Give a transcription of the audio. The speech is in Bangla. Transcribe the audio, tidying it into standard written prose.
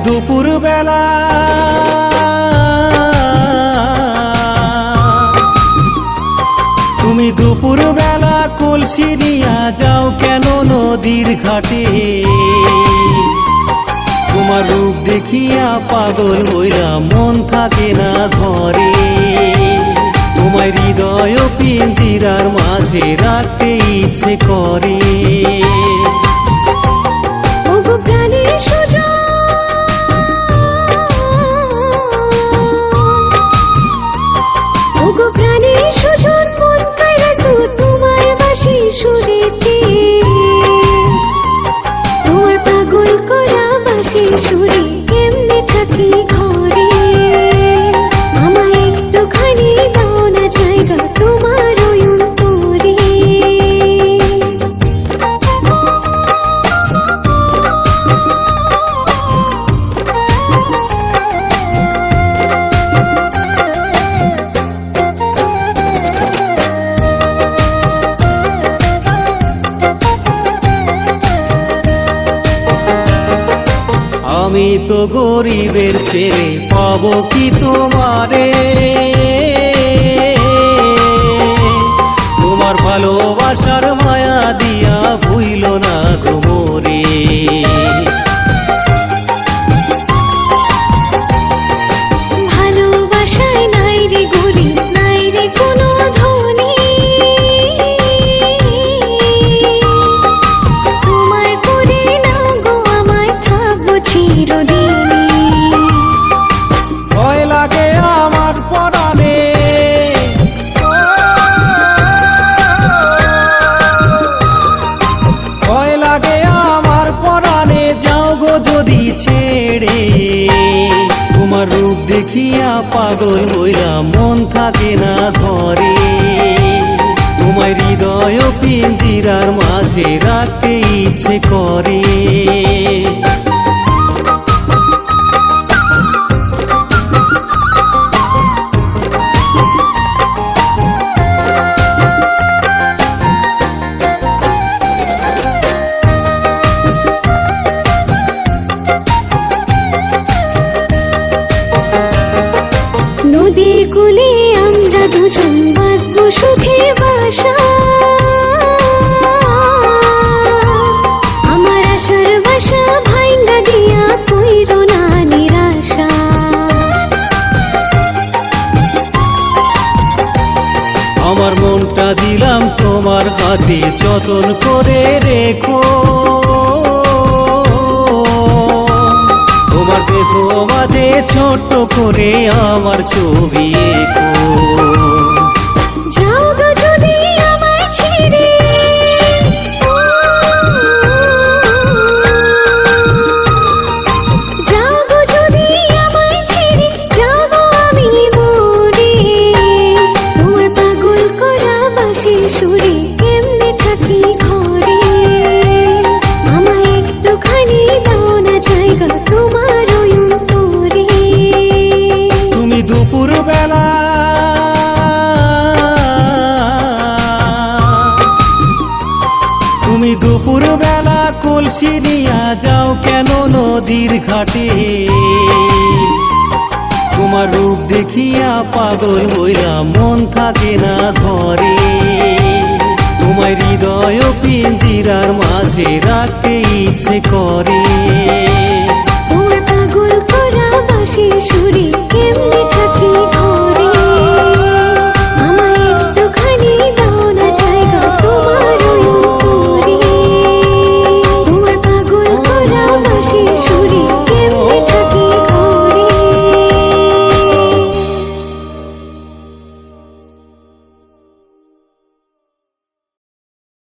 দুপুর বেলা তুমি দুপুর বেলা কলসি নিয়া যাও কেন নদীর ঘাটে? তোমার রূপ দেখিয়া পাগল হইলা মন থাকে না ঘরে। তোমার হৃদয় পিঞ্জিরার মাঝে রাখতে ইচ্ছে করে। আমি তো গরিবের ছেলে, পাবো কি তোমারে? তোমার ভালোবাসার মায়া দিয়া ভুইল না গো মোরে। ভালোবাসায় নাই রে গরিব, নাই রে কোনো ধনী। তোমার করে নাও গো আমায়, থাকবো চিরদিনই। ভয় লাগে আমার পরাণে, ভয় লাগে আমার পরাণে, যাও গো যদি ছেড়ে। তোমার রূপ দেখিয়া পাগল হইলা মন থাকে না ঘরে। তোমার হৃদয় পিঞ্জিরার মাঝে রাখতে ইচ্ছে করে। নদীর কূলে আমরা দুজন বাঁধবো সুখের বাসা। আমার আশার বাসা ভাইঙ্গা দিয়া কইরো না নিরাশা। আমার মনটা দিলাম তোমার হাতে, যতন করে রেখো। তোমার দেখো মাঝে ছোট্ট করে আমার ছবি এঁকো। যাও গো যদি আমায় ছেড়ে, যাও গো যদি আমায় ছেড়ে, যাব আমি মরে। তোমার পাগল করা বাঁশির সুরে কেমনে থাকি ঘরে। আমায় একটুখানি দাও না জায়গা তোমার অন্তরে। তুমি দুপুর বেলা তুমি দুপুর বেলা কলসি নিয়া যাও কেন নদীর ঘাটে? তোমার রূপ দেখিয়া পাগল হইলা মন থাকে না ঘরে। তোমার হৃদয় পিঞ্জিরার মাঝে রাখতে ইচ্ছে করে। তোমার পাগল করা বাঁশির সুরে